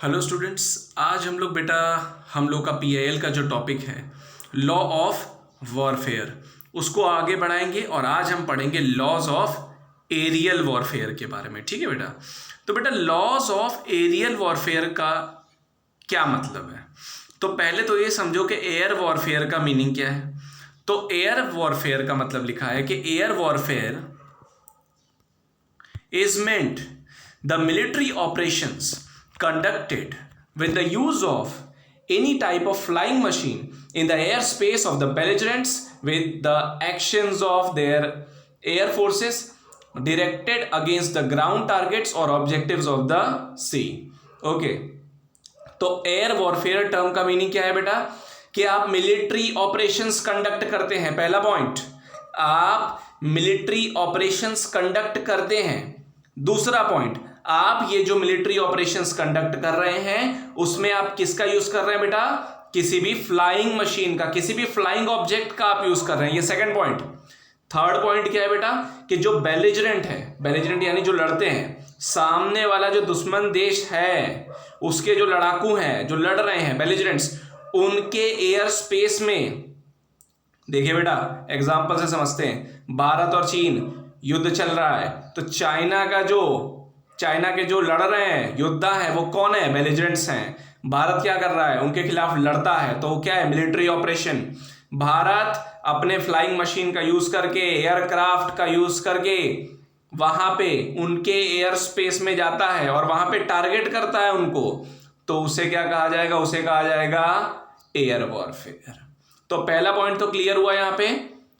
Hello students, आज हम लोग बेटा हम लोग का पीआईएल का जो टॉपिक है लॉ ऑफ वॉरफेयर उसको आगे बढ़ाएंगे और आज हम पढ़ेंगे लॉज ऑफ एरियल वॉरफेयर के बारे में। ठीक है बेटा। तो बेटा लॉज ऑफ एरियल वॉरफेयर का क्या मतलब है? तो पहले तो ये समझो कि एयर वॉरफेयर का मीनिंग क्या है। तो एयर वॉरफेयर का मतलब लिखा है कि air warfare is meant the military operations conducted with the use of any type of flying machine in the airspace of the belligerents with the actions of their air forces directed against the ground targets or objectives of the sea. Okay. तो air warfare term का meaning क्या है बेटा? कि आप military operations conduct करते हैं। पहला पॉइंट, आप मिलिट्री ऑपरेशंस कंडक्ट करते हैं। दूसरा पॉइंट, आप ये जो मिलिट्री ऑपरेशंस कंडक्ट कर रहे हैं उसमें आप किसका यूज कर रहे हैं बेटा? किसी भी फ्लाइंग मशीन का, किसी भी फ्लाइंग ऑब्जेक्ट का आप यूज कर रहे हैं। ये सेकंड पॉइंट। थर्ड पॉइंट क्या है बेटा? कि जो बेलिजरेंट है, बेलिजरेंट यानी जो लड़ते हैं, सामने वाला जो दुश्मन देश है उसके जो लड़ाकू हैं, जो लड़ रहे हैं बेलिजरेंट्स, उनके एयर स्पेस में, देखिए बेटा एग्जांपल से समझते हैं। भारत और चीन युद्ध चल रहा है, तो चाइना के जो लड़ रहे हैं योद्धा है वो कौन है? बेलिजरेंट्स हैं। भारत क्या कर रहा है? उनके खिलाफ लड़ता है, तो क्या है? Military operation. भारत अपने फ्लाइंग मशीन का यूज करके, एयरक्राफ्ट का यूज करके वहां पे उनके एयर स्पेस में जाता है और वहां पे टारगेट करता है उनको, तो उसे क्या कहा जाएगा? उसे कहा जाएगा एयर वॉरफेयर। तो पहला पॉइंट तो क्लियर हुआ यहां पे,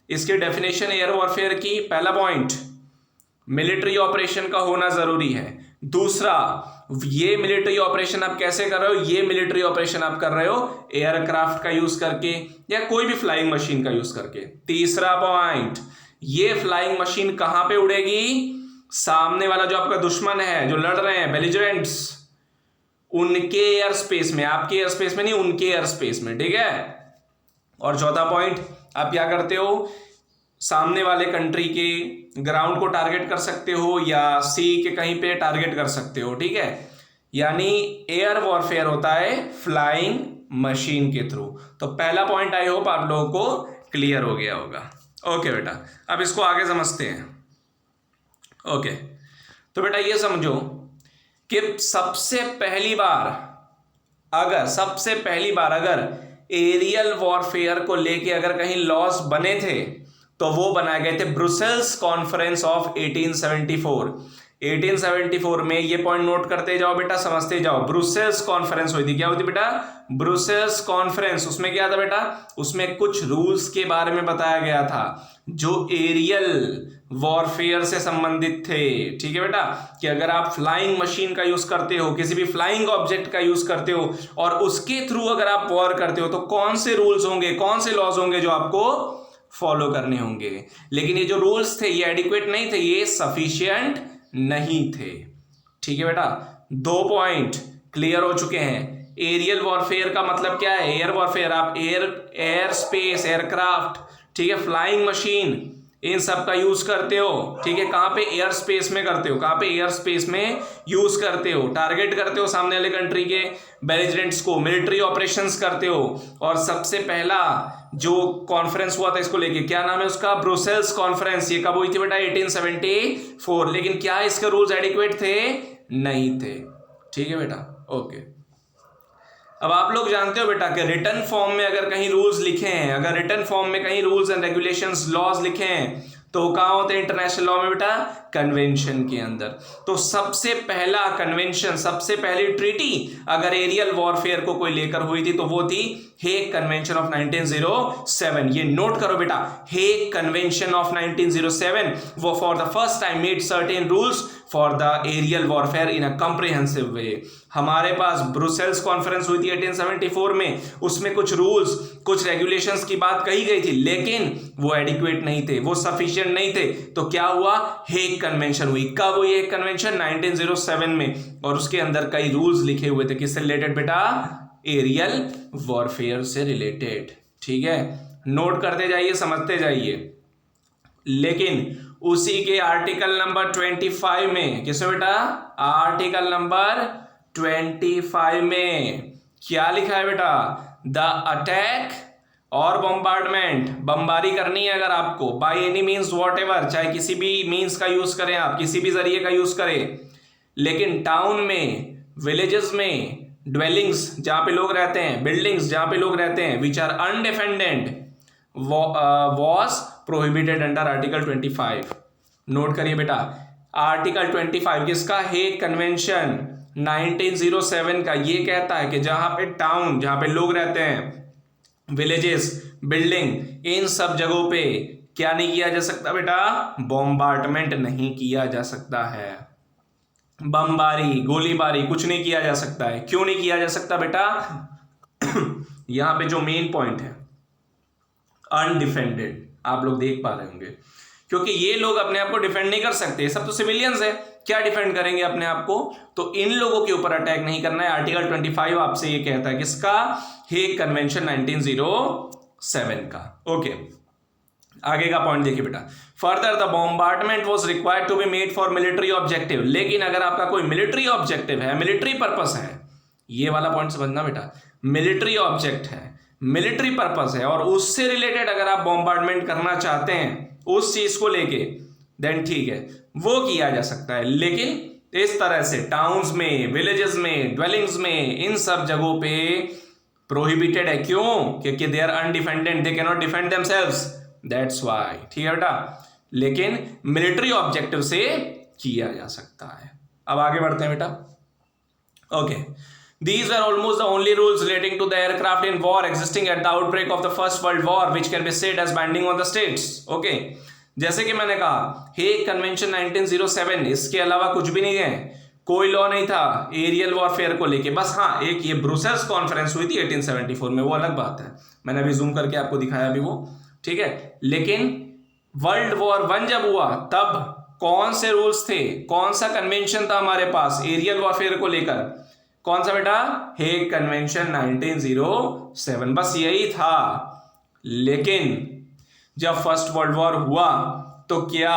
इसकी डेफिनेशन एयर वॉरफेयर की। पहला पॉइंट, मिलिट्री ऑपरेशन का होना जरूरी है। दूसरा, ये मिलिट्री ऑपरेशन आप कैसे कर रहे हो? ये मिलिट्री ऑपरेशन आप कर रहे हो एयरक्राफ्ट का यूज करके या कोई भी फ्लाइंग मशीन का यूज करके। तीसरा पॉइंट, ये फ्लाइंग मशीन कहां पे उड़ेगी? सामने वाला जो आपका दुश्मन है, जो लड़ रहे हैं बेलिजरेंट्स, उनके एयर स्पेस में, आपके एयर स्पेस में नहीं, उनके एयर स्पेस में। ठीक है। और चौथा पॉइंट, आप क्या करते हो? सामने वाले कंट्री के ग्राउंड को टारगेट कर सकते हो या सी के कहीं पे टारगेट कर सकते हो। ठीक है। यानी एयर वॉरफेयर होता है फ्लाइंग मशीन के थ्रू। तो पहला पॉइंट आई होप आप लोगों को क्लियर हो गया होगा। ओके बेटा, अब इसको आगे समझते हैं। ओके, तो बेटा ये समझो कि सबसे पहली बार अगर एरियल वॉरफेयर को लेके अगर कहीं लॉस बने थे तो वो बनाए गए थे ब्रुसेल्स कॉन्फ्रेंस ऑफ 1874। 1874 में, ये पॉइंट नोट करते जाओ बेटा, समझते जाओ। ब्रुसेल्स कॉन्फ्रेंस हुई थी। क्या हुई थी बेटा? Brussels conference. उसमें क्या था बेटा? उसमें कुछ रूल्स के बारे में बताया गया था जो एरियल वॉरफेयर से संबंधित थे। ठीक है बेटा, कि अगर आप फ्लाइंग मशीन का यूज करते हो, किसी भी फ्लाइंग ऑब्जेक्ट का यूज करते हो और उसके थ्रू अगर आप वॉर करते हो तो कौन से रूल्स होंगे, कौन से लॉज होंगे जो आपको फॉलो करने होंगे। लेकिन ये जो रूल्स थे ये एडिक्वेट नहीं थे, ये सफिशिएंट नहीं थे। ठीक है बेटा, दो पॉइंट क्लियर हो चुके हैं। एरियल वॉरफेयर का मतलब क्या है? एयर वॉरफेयर, आप एयर स्पेस, एयरक्राफ्ट, ठीक है, फ्लाइंग मशीन, इन सब का यूज करते हो। ठीक है, कहां पे? एयर स्पेस में करते हो। कहां पे? एयर स्पेस में यूज करते हो, टारगेट करते हो सामने वाले कंट्री के बेलिजरेंट्स को, मिलिट्री ऑपरेशंस करते हो। और सबसे पहला जो कॉन्फ्रेंस हुआ था इसको लेके, क्या नाम है उसका? Brussels conference. ये कब हुई थी बेटा? 1874। लेकिन क्या इसके रूल्स एडिक्वेट थे? नहीं थे। ठीक है बेटा, ओके। अब आप लोग जानते हो बेटा कि रिटन फॉर्म में अगर कहीं रूल्स लिखे हैं, अगर रिटन फॉर्म में कहीं रूल्स एंड रेगुलेशंस, लॉज लिखे हैं, तो कहां होते हैं इंटरनेशनल लॉ में बेटा? कन्वेंशन के अंदर। तो सबसे पहला कन्वेंशन, सबसे पहली ट्रीटी अगर एरियल वॉरफेयर को कोई लेकर हुई थी तो वो थी हेग कन्वेंशन ऑफ 1907। ये नोट करो बेटा, हेग कन्वेंशन ऑफ 1907 वो for the first time made certain rules for the aerial warfare in a comprehensive way. हमारे पास ब्रुसेल्स कॉन्फ्रेंस हुई थी 1874 में, उसमें कुछ रूल्स, कुछ रेगुलेशंस की बात कही गई थी, लेकिन वो एडिक्वेट नहीं थे, वो सफिशिएंट नहीं थे। तो क्या हुआ? हेग कन्वेंशन हुई। कब हुई हेग कन्वेंशन? 1907 में। और उसके अंदर कई रूल्स लिखे हुए थे, किससे रिलेटेड बेटा? एरियल वॉरफेयर से रिलेटेड। ठीक है, नोट करते जाइए, समझते जाइए। लेकिन उसी के आर्टिकल नंबर 25 में, किसमें बेटा? आर्टिकल नंबर 25 में क्या लिखा है बेटा? द अटैक और बम्बार्डमेंट, बमबारी करनी है अगर आपको, by any means what ever, चाहे किसी भी मीन्स का यूज करें आप, किसी भी जरिए का यूज करें, लेकिन टाउन में, विलेजेस में, ड्वेलिंग्स जहां पे लोग रहते हैं, बिल्डिंग्स जहां पे लोग रहते हैं, which are undefended, was prohibited under article 25। Note करिए बेटा, आर्टिकल 25 किसका? हेग कन्वेंशन 1907 का। ये कहता है कि जहां पे टाउन, जहां पे लोग रहते हैं, विलेजेस, बिल्डिंग, इन सब जगहों पे क्या नहीं किया जा सकता बेटा? बॉम्बार्डमेंट नहीं किया जा सकता है, बमबारी, गोलीबारी कुछ नहीं किया जा सकता है। क्यों नहीं किया जा सकता बेटा? यहां पे जो मेन पॉइंट है, अनडिफेंडेड, आप लोग देख पा रहे होंगे, क्योंकि ये लोग अपने आप को डिफेंड नहीं कर सकते, सब तो सिविलियंस है, क्या डिफेंड करेंगे अपने आप को? तो इन लोगों के ऊपर अटैक नहीं करना है। आर्टिकल 25 आपसे ये कहता है, किसका? हेग कन्वेंशन 1907 का। ओके, आगे का पॉइंट देखिए बेटा, further the bombardment was required to be made for military objective. लेकिन अगर आपका कोई मिलिट्री ऑब्जेक्टिव है, मिलिट्री पर्पस है, ये वाला पॉइंट समझना बेटा, मिलिट्री ऑब्जेक्ट है, मिलिट्री पर्पस है, और उससे रिलेटेड अगर आप बॉम्बार्डमेंट करना चाहते हैं उस चीज को लेके, देन ठीक है, वो किया जा सकता है। लेकिन इस तरह से टाउन्स में, विलेजेस में, ड्वेलिंग्स में, इन सब जगहों पे प्रोहिबिटेड है। क्यों? क्योंकि they are undefended, they can not defend themselves, that's why. ठीक है बेटा, लेकिन मिलिट्री ऑब्जेक्टिव से किया जा सकता है। अब आगे बढ़ते हैं बेटा। Okay, these were almost the only rules relating to the aircraft in war existing at the outbreak of the First World War which can be said as binding on the states. Okay, जैसे कि मैंने कहा, Hague convention 1907, इसके अलावा कुछ भी नहीं है, कोई लॉ नहीं था एरियल वॉरफेयर को लेके। बस हाँ, एक ये ब्रुसेल्स कॉन्फ्रेंस हुई थी 1874 में, वो अलग बात है, मैंने अभी जूम करके आपको दिखाया अभी वो, ठीक है। लेकिन वर्ल्ड वॉर 1 जब हुआ तब कौन से रूल्स थे, कौन सा कन्वेंशन था हमारे पास एरियल वॉरफेयर को लेकर? कौन सा बेटा? हेग कन्वेंशन 1907, बस यही था। लेकिन जब फर्स्ट वर्ल्ड वॉर हुआ तो क्या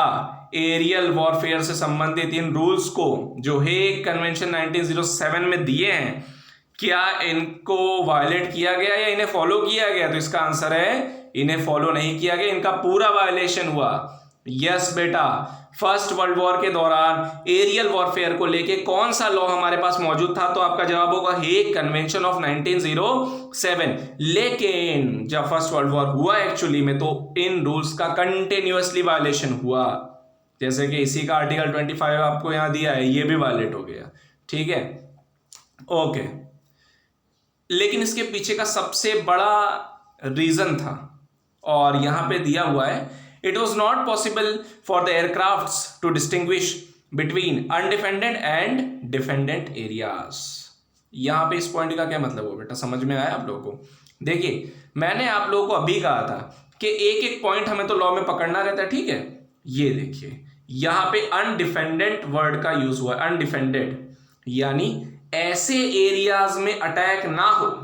एरियल वॉरफेयर से संबंधित इन रूल्स को जो हेग कन्वेंशन 1907 में दिए हैं, क्या इनको वायलेट किया गया या इन्हें फॉलो किया गया? तो इसका आंसर है इन्हें फॉलो नहीं किया गया, इनका पूरा वायलेशन हुआ। यस बेटा, फर्स्ट वर्ल्ड वॉर के दौरान एरियल वॉरफेयर को लेके कौन सा लॉ हमारे पास मौजूद था? तो आपका जवाब होगा हेग कन्वेंशन ऑफ 1907। लेकिन जब फर्स्ट वर्ल्ड वॉर हुआ एक्चुअली में, तो इन रूल्स का कंटिन्यूअसली वायलेशन हुआ, जैसे कि इसी का आर्टिकल 25 आपको यहां दिया है, ये भी वायलेट हो गया। ठीक है, ओके। लेकिन इसके पीछे का सबसे बड़ा रीजन था, और यहां पे दिया हुआ है, it was not possible for the aircrafts to distinguish between undefended and defended areas। यहां पे इस पॉइंट का क्या मतलब हो बेटा, समझ में आया आप लोगों को? देखिए, मैंने आप लोगों को अभी कहा था कि एक एक पॉइंट हमें तो लॉ में पकड़ना रहता है, ठीक है। ये देखिए, यहां पे अनडिफेंडेड वर्ड का यूज हुआ, अनडिफेंडेड, यानी ऐसे एरियाज में अटैक ना हो,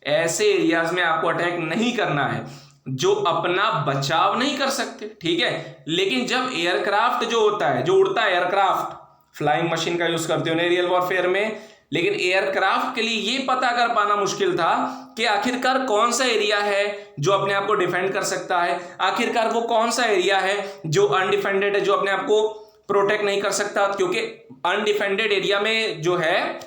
ऐसे एरियाज में आपको अटैक नहीं करना है जो अपना बचाव नहीं कर सकते, ठीक है। लेकिन जब एयरक्राफ्ट जो होता है, जो उड़ता है एयरक्राफ्ट, फ्लाइंग मशीन का यूज करते हो एरियल वॉरफेयर में, लेकिन एयरक्राफ्ट के लिए ये पता कर पाना मुश्किल था कि आखिरकार कौन सा एरिया है जो अपने आप को डिफेंड कर सकता है, आखिरकार वो कौन सा एरिया है जो अनडिफेंडेड है, जो अपने आप को प्रोटेक्ट नहीं कर सकता, क्योंकि अनडिफेंडेड एरिया में जो है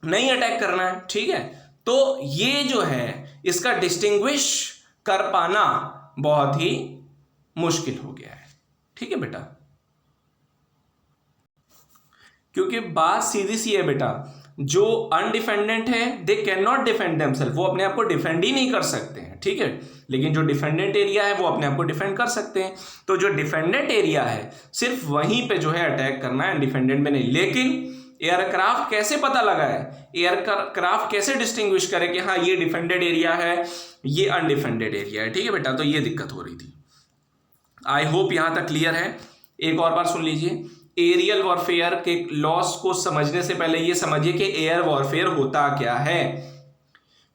नहीं अटैक करना है, ठीक है। तो ये जो है इसका डिस्टिंग्विश कर पाना बहुत ही मुश्किल हो गया है, ठीक है बेटा। क्योंकि बात सीधी सी है बेटा, जो अनडिफेंडेंट है they can not defend themself, वो अपने आप को डिफेंड ही नहीं कर सकते हैं, ठीक है। लेकिन जो डिफेंडेंट एरिया है वो अपने आप को डिफेंड कर सकते हैं। तो जो डिफेंडेंट एरिया है सिर्फ वहीं पे जो है अटैक करना है, अनडिफेंडेंट में नहीं। लेकिन एयरक्राफ्ट कैसे पता लगा है, एयरक्राफ्ट कैसे डिस्टिंग्विश करे कि हाँ ये डिफेंडेड एरिया है, ये अनडिफेंडेड एरिया है, ठीक है बेटा। तो ये दिक्कत हो रही थी। आई होप यहां तक क्लियर है। एक और बार सुन लीजिए, एरियल वॉरफेयर के लॉस को समझने से पहले ये समझिए कि एयर वॉरफेयर होता क्या है।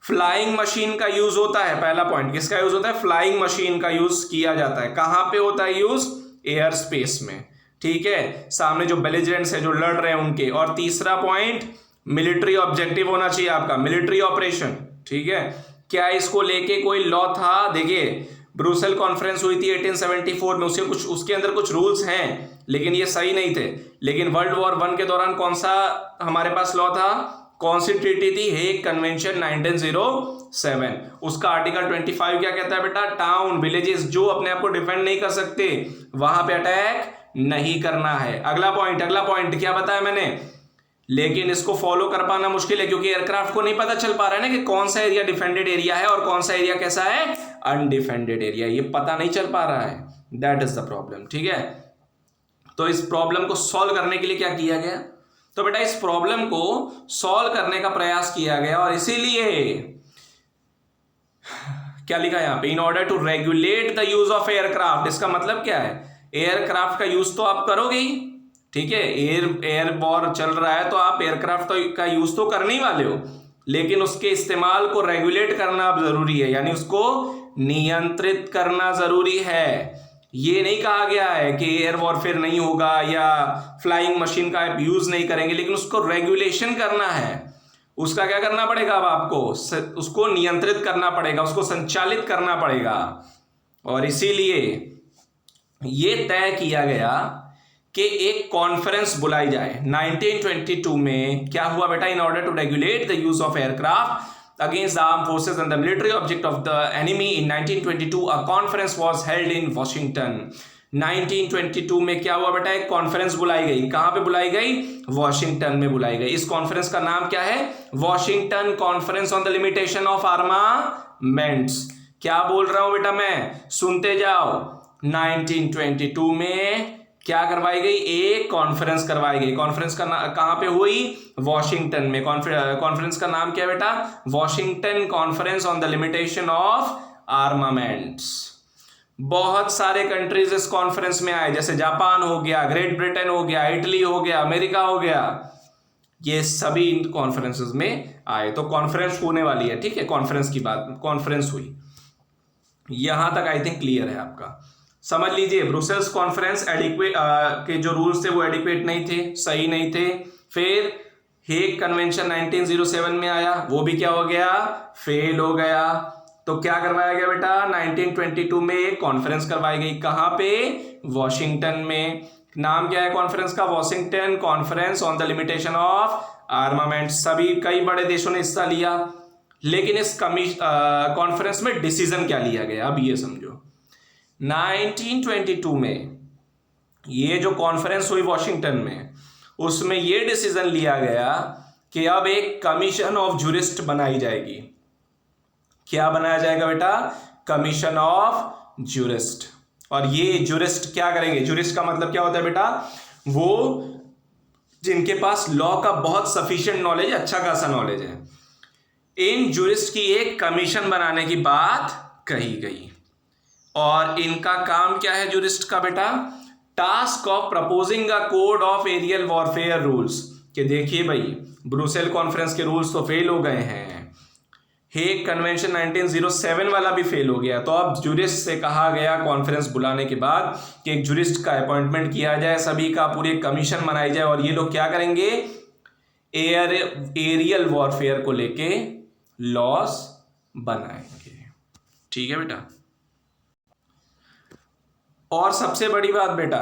फ्लाइंग मशीन का यूज होता है, पहला पॉइंट किसका यूज होता है? फ्लाइंग मशीन का यूज किया जाता है। कहां पे होता है यूज? एयर स्पेस में, ठीक है। सामने जो बेलिजरेंट्स है, जो लड़ रहे हैं उनके। और तीसरा पॉइंट, मिलिट्री ऑब्जेक्टिव होना चाहिए आपका, मिलिट्री ऑपरेशन, ठीक है। क्या इसको लेके कोई लॉ था? देखिए ब्रुसेल कॉन्फ्रेंस हुई थी 1874 में, उसके अंदर कुछ रूल्स हैं लेकिन ये सही नहीं थे। लेकिन वर्ल्ड वॉर 1 के दौरान कौन सा हमारे पास लॉ था? कौन सी ट्रीटी थी? Hague convention 1907। उसका आर्टिकल 25 क्या कहता है बेटा? टाउन विलेजेस जो अपने आप को डिफेंड नहीं कर सकते वहां पे अटैक नहीं करना है। अगला पॉइंट क्या बताया मैंने? लेकिन इसको फॉलो कर पाना मुश्किल है क्योंकि एयरक्राफ्ट को नहीं पता चल पा रहा है ना कि कौन सा एरिया डिफेंडेड एरिया है और कौन सा एरिया कैसा है, अनडिफेंडेड एरिया। ये पता नहीं चल पा रहा है, दैट इज द प्रॉब्लम, ठीक है। तो इस प्रॉब्लम को सॉल्व करने के लिए क्या किया गया? तो बेटा इस प्रॉब्लम को सॉल्व करने का प्रयास किया गया और इसीलिए क्या लिखा है यहां पे? In order to regulate the use of aircraft. इसका मतलब क्या है? एयरक्राफ्ट का यूज तो आप करोगे ही, ठीक है। एयर वॉर चल रहा है तो आप एयरक्राफ्ट का यूज तो करने ही वाले हो, लेकिन उसके इस्तेमाल को रेगुलेट करना जरूरी है, यानी उसको नियंत्रित करना जरूरी है। ये नहीं कहा गया है कि एयर वॉरफेयर नहीं होगा या फ्लाइंग मशीन का आप यूज नहीं करेंगे, लेकिन उसको रेगुलेशन करना है। उसका क्या करना पड़ेगा? अब आपको उसको नियंत्रित करना पड़ेगा, उसको संचालित करना पड़ेगा। और इसीलिए ये तय किया गया कि एक कॉन्फ्रेंस बुलाई जाए 1922 में। क्या हुआ बेटा? In order to regulate the use of aircraft against the armed forces and the military object of the enemy in 1922 a conference was held in Washington। 1922 में क्या हुआ बेटा? एक कॉन्फ्रेंस बुलाई गई। कहां पे बुलाई गई? वॉशिंगटन में बुलाई गई। इस कॉन्फ्रेंस का नाम क्या है? Washington conference on the limitation of armaments. क्या बोल रहा हूं बेटा मैं? सुनते जाओ। 1922 में क्या करवाई गई? एक कॉन्फ्रेंस करवाई गई। कॉन्फ्रेंस का कहां पे हुई? वॉशिंगटन में। कॉन्फ्रेंस का नाम क्या बेटा? Washington conference on the limitation of armaments. बहुत सारे कंट्रीज इस कॉन्फ्रेंस में आए, जैसे जापान हो गया, ग्रेट ब्रिटेन हो गया, इटली हो गया, अमेरिका हो गया, ये सभी इन कॉन्फ्रेंसेस में आए। तो कॉन्फ्रेंस होने वाली है, ठीक है। कॉन्फ्रेंस की बात, कॉन्फ्रेंस हुई, यहां तक आई थिंक क्लियर है आपका। समझ लीजिए ब्रुसेल्स कॉन्फ्रेंस एडिक्वेट के जो रूल्स थे वो एडिक्वेट नहीं थे, सही नहीं थे। फिर हेग कन्वेंशन 1907 में आया, वो भी क्या हो गया? फेल हो गया। तो क्या करवाया गया बेटा? 1922 में एक कॉन्फ्रेंस करवाई गई। कहां पे? वॉशिंगटन में। नाम क्या है कॉन्फ्रेंस का? Washington conference on the limitation of armament. सभी कई बड़े देशों ने हिस्सा लिया, लेकिन इस कॉन्फ्रेंस में डिसीजन क्या लिया गया? अब ये समझो। 1922 में ये जो कॉन्फ्रेंस हुई वॉशिंगटन में, उसमें ये डिसीजन लिया गया कि अब एक कमीशन ऑफ जूरिस्ट बनाई जाएगी। क्या बनाया जाएगा बेटा? Commission of jurist. और ये जूरिस्ट क्या करेंगे? जूरिस्ट का मतलब क्या होता है बेटा? वो जिनके पास लॉ का बहुत सफिशिएंट नॉलेज, अच्छा खासा नॉलेज है। इन जूरिस्ट की एक कमीशन बनाने की बात कही गई। और इनका काम क्या है जूरिस्ट का बेटा? Task of proposing a code of aerial warfare rules. कि देखिए भाई, ब्रुसेल कॉन्फ्रेंस के रूल्स तो फेल हो गए हैं, हेग कन्वेंशन 1907 वाला भी फेल हो गया, तो अब जूरिस्ट से कहा गया कॉन्फ्रेंस बुलाने के बाद कि एक जूरिस्ट का अपॉइंटमेंट किया जाए, सभी का पूरी कमीशन बनाई जाए, और ये लोग क्या करेंगे? एरियल वॉरफेयर को लेके लॉस बनाएंगे। ठीक है बेटा। और सबसे बड़ी बात बेटा,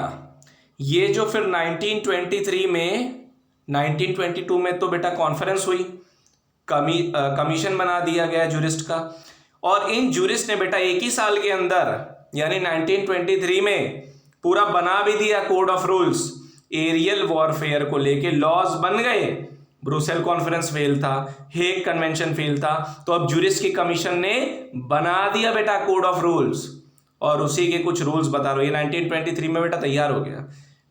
ये जो फिर 1923 में 1922 में तो बेटा कॉन्फ्रेंस हुई, कमीशन बना दिया गया जूरिस्ट का, और इन जूरिस्ट ने बेटा एक ही साल के अंदर यानी 1923 में पूरा बना भी दिया code of rules. Aerial warfare को लेके लॉज बन गए। ब्रुसेल कॉन्फ्रेंस फेल था, हेग कन्वेंशन फेल था, तो अब जूरिस्ट की कमीशन ने बना दिया बेटा कोड ऑफ रूल्स, और उसी के कुछ रूल्स बता रहे हो। ये 1923 में बेटा तैयार हो गया।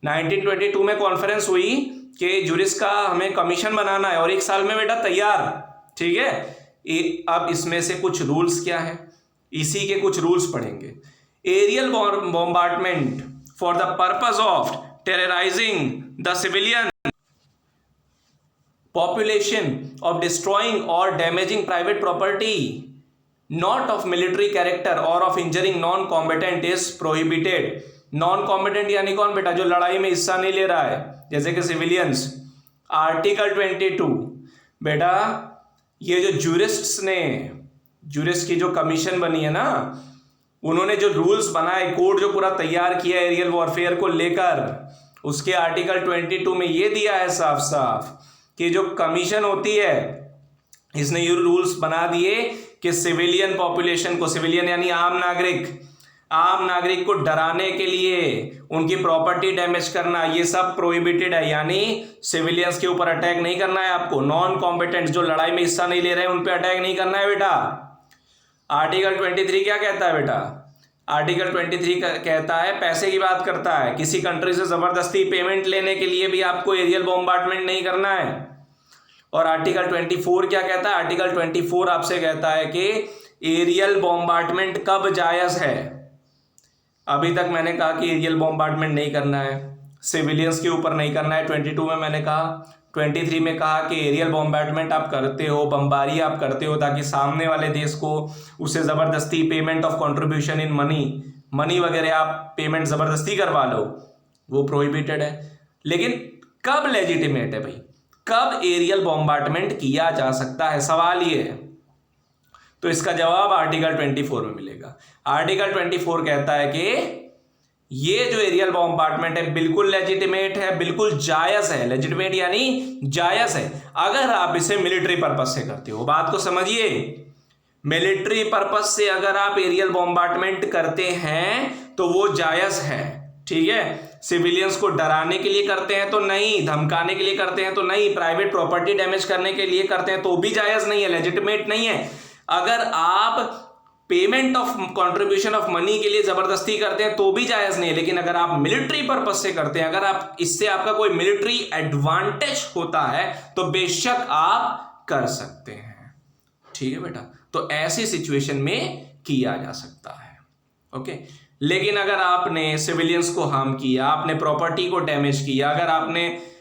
1922 में कॉन्फ्रेंस हुई कि जूरिस्ट का हमें कमीशन बनाना है, और एक साल में बेटा तैयार। ठीक है। अब इसमें से कुछ रूल्स क्या है, इसी के कुछ रूल्स पढ़ेंगे। Aerial bombardment for the purpose of terrorising the civilian population of destroying or damaging private property not of military character or of injuring non-combatant is prohibited। non-combatant यानी कौन बेटा? जो लड़ाई में हिस्सा नहीं ले रहा है, जैसे कि सिविलियंस। आर्टिकल 22 बेटा ये जो जूरिस्ट की जो कमीशन बनी है ना, उन्होंने जो रूल्स बनाए, कोड जो पूरा तैयार किया एरियल वॉरफेयर को लेकर, उसके आर्टिकल 22 में ये दिया है साफ साफ कि जो कमीशन होती है, इसने ये रूल्स बना दिए कि सिविलियन पॉपुलेशन को, सिविलियन यानी आम नागरिक को डराने के लिए उनकी प्रॉपर्टी डैमेज करना, ये सब प्रोहिबिटेड है। यानी सिविलियंस के ऊपर अटैक नहीं करना है आपको, नॉन कॉम्पिटेंट जो लड़ाई में हिस्सा नहीं ले रहे हैं उन पे अटैक नहीं करना है बेटा। आर्टिकल 23 क्या कहता है बेटा? आर्टिकल 23 कहता है, पैसे की बात करता है, किसी कंट्री से जबरदस्ती पेमेंट लेने के लिए भी आपको एरियल बॉम्बार्डमेंट नहीं करना है। और आर्टिकल 24 क्या कहता है? आर्टिकल 24 आपसे कहता है कि एरियल बॉम्बार्डमेंट कब जायज है। अभी तक मैंने कहा कि एरियल बॉम्बार्डमेंट नहीं करना है, सिविलियंस के ऊपर नहीं करना है। 22 में मैंने कहा, 23 में कहा कि एरियल बॉम्बार्डमेंट आप करते हो, बमबारी आप करते हो ताकि सामने वाले देश को उसे ज़बरदस्ती payment of contribution in money वगैरह आप पेमेंट ज़बरदस्ती करवा लो, वो प्रोहिबिटेड है। लेकिन कब लेजिटिमेट है भाई, कब एरियल बॉम्बार्डमेंट किया जा सकता है, सवाल ये है। तो इसका जवाब आर्टिकल 24 में मिलेगा। आर्टिकल 24 कहता है कि ये जो एरियल बॉम्बार्डमेंट है बिल्कुल लेजिटिमेट है, बिल्कुल जायज है। लेजिटिमेट यानी जायज है अगर आप इसे मिलिट्री पर्पस से करते हो। बात को समझिए, मिलिट्री पर्पस से अगर आप एरियल बॉम्बार्डमेंट करते हैं तो वो जायज है, ठीक है। सिविलियंस को डराने के लिए करते हैं तो नहीं, धमकाने के लिए करते हैं तो नहीं, प्राइवेट प्रॉपर्टी डैमेज करने के लिए करते हैं तो भी जायज नहीं है, लेजिटिमेट नहीं है। अगर आप payment of contribution of money के लिए जबरदस्ती करते हैं तो भी जायज नहीं है। लेकिन अगर आप मिलिट्री पर्पस से करते हैं, अगर आप इससे आपका कोई मिलिट्री एडवांटेज होता है तो बेशक आप कर सकते हैं, ठीक है बेटा। तो ऐसी सिचुएशन में किया जा सकता है, ओके। लेकिन अगर आपने सिविलियंस को हार्म किया, आपने प्रॉपर्टी को डैमेज किया, अगर आपने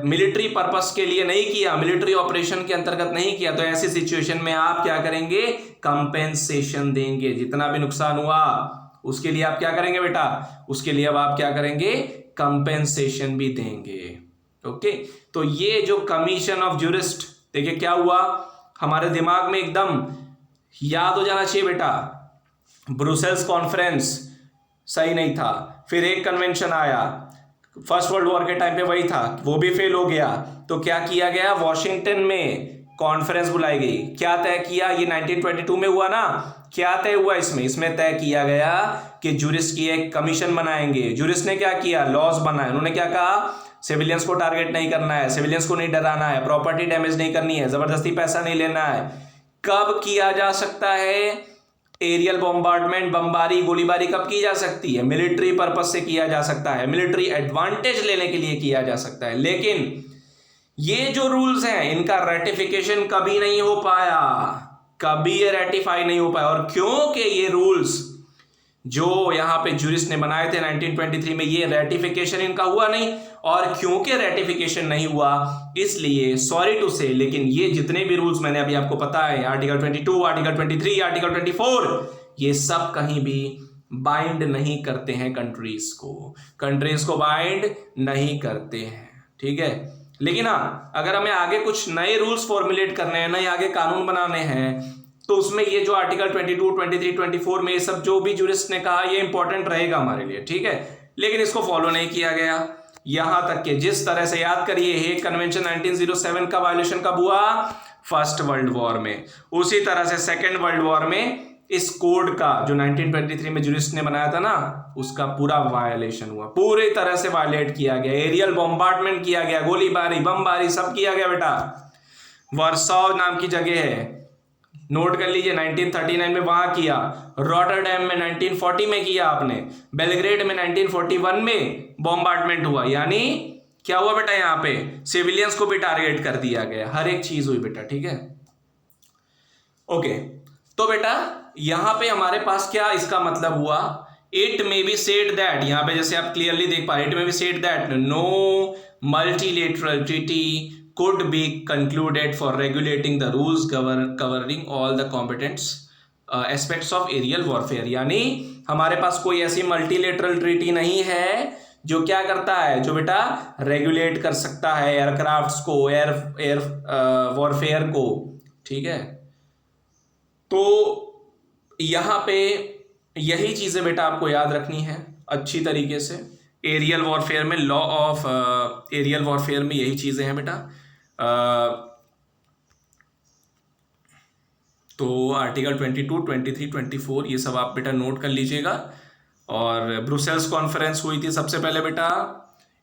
मिलिट्री पर्पस के लिए नहीं किया, मिलिट्री ऑपरेशन के अंतर्गत नहीं किया, तो ऐसी सिचुएशन में आप क्या करेंगे? कंपेंसेशन देंगे। जितना भी नुकसान हुआ उसके लिए आप क्या करेंगे बेटा? उसके लिए अब आप क्या करेंगे? कंपेंसेशन भी देंगे, ओके। तो ये जो कमीशन ऑफ ज्यूरिस्ट, देखिए क्या हुआ, हमारे दिमाग में एकदम याद हो जाना चाहिए बेटा। ब्रुसेल्स कॉन्फ्रेंस सही नहीं था, फिर एक कन्वेंशन आया, फर्स्ट वर्ल्ड वॉर के टाइम पे वही था, वो भी फेल हो गया। तो क्या किया गया? वॉशिंगटन में कॉन्फ्रेंस बुलाई गई। क्या तय किया? ये 1922 में हुआ ना। क्या तय हुआ इसमें तय किया गया कि जूरिस्ट की एक कमीशन बनाएंगे। जूरिस्ट ने क्या किया? लॉज बनाए। उन्होंने क्या कहा? सिविलियंस को टारगेट नहीं करना है, सिविलियंस को नहीं डराना है, प्रॉपर्टी डैमेज नहीं करनी है, जबरदस्ती पैसा नहीं लेना है। कब किया जा सकता है एरियल बॉम्बार्डमेंट, बमबारी, गोलीबारी? कब की जा सकती है? मिलिट्री पर्पस से किया जा सकता है, मिलिट्री एडवांटेज लेने के लिए किया जा सकता है। लेकिन ये जो रूल्स हैं इनका रेटिफिकेशन कभी नहीं हो पाया, कभी ये रेटिफाई नहीं हो पाया। और क्योंकि ये रूल्स जो यहां पे जूरिस्ट ने बनाए थे 1923 में, ये रेटिफिकेशन इनका हुआ नहीं। और क्योंकि रेटिफिकेशन नहीं हुआ इसलिए सॉरी टू से, लेकिन ये जितने भी रूल्स मैंने अभी आपको पता है, आर्टिकल 22, आर्टिकल 23, आर्टिकल 24, ये सब कहीं भी बाइंड नहीं करते हैं कंट्रीज को बाइंड नहीं करते हैं, ठीक है। लेकिन हाँ, अगर हमें आगे कुछ नए रूल्स फॉर्मुलेट करने हैं, नए आगे कानून बनाने हैं, तो उसमें ये जो आर्टिकल 22, 23, 24 में ये सब जो भी जूरिस्ट ने कहा ये इंपॉर्टेंट रहेगा हमारे लिए, ठीक है। लेकिन इसको फॉलो नहीं किया गया। यहां तक कि जिस तरह से, याद करिए, हेग कन्वेंशन 1907 का वायलेशन कब हुआ? फर्स्ट वर्ल्ड वॉर में। उसी तरह से सेकेंड वर्ल्ड वॉर में इस कोड का जो 1923 में जूरिस्ट ने बनाया था ना, उसका पूरा वायलेशन हुआ, पूरी तरह से वायलेट किया गया, एरियल बॉम्बार्डमेंट किया गया, गोलीबारी, बमबारी सब किया गया बेटा। वर्सोव नाम की जगह है, नोट कर लीजिए, 1939 में वहां किया, रॉटरडैम में 1940 में किया आपने, बेलग्रेड में 1941 में बॉम्बार्डमेंट हुआ। यानी क्या हुआ बेटा? यहां पे सिविलियंस को भी टारगेट कर दिया गया, हर एक चीज हुई बेटा, ठीक है, ओके। तो बेटा यहां पे हमारे पास क्या इसका मतलब हुआ? It may be said that, यहां पे जैसे आप क्लियरली देख पा रहे, it may be said that no multilateral treaty could be concluded for regulating the rules covering all the combatants aspects of aerial warfare। यानी हमारे पास कोई ऐसी मल्टीलेटरल ट्रीटी नहीं है जो क्या करता है, जो बेटा रेगुलेट कर सकता है एयरक्राफ्ट्स को, एयर वॉरफेयर को, ठीक है। तो यहां पे यही चीजें बेटा आपको याद रखनी है अच्छी तरीके से। एरियल वॉरफेयर में, लॉ ऑफ एरियल वॉरफेयर में यही चीजें हैं बेटा। तो आर्टिकल 22, 23, 24 ये सब आप बेटा नोट कर लीजिएगा। और ब्रुसेल्स कॉन्फ्रेंस हुई थी सबसे पहले बेटा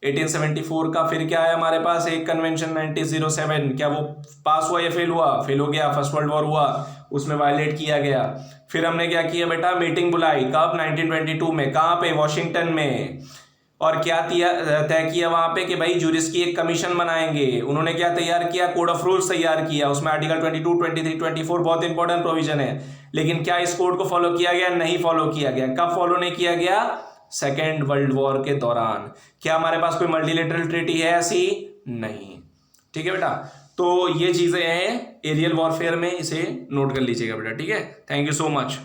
1874 का। फिर क्या है हमारे पास, एक कन्वेंशन 1907, क्या वो पास हुआ या फेल हुआ? फेल हो गया, फर्स्ट वर्ल्ड वॉर हुआ, उसमें वायलेट किया गया। फिर हमने क्या किया बेटा, मीटिंग बुलाई, कब? 1922 में। कहाँ पे? वॉशिंगटन में। और क्या तय किया वहां पे कि भाई जूरिस की एक कमीशन बनाएंगे। उन्होंने क्या तैयार किया? कोड ऑफ रूल्स तैयार किया। उसमें आर्टिकल 22, 23, 24 बहुत इंपॉर्टेंट प्रोविजन है। लेकिन क्या इस कोड को फॉलो किया गया? नहीं फॉलो किया गया। कब फॉलो नहीं किया गया? सेकेंड वर्ल्ड वॉर के दौरान। क्या हमारे पास कोई मल्टीलेटरल ट्रीटी है ऐसी? नहीं। ठीक है बेटा, तो ये चीजें हैं एरियल वॉरफेयर में, इसे नोट कर लीजिएगा बेटा। ठीक है, थैंक यू सो मच।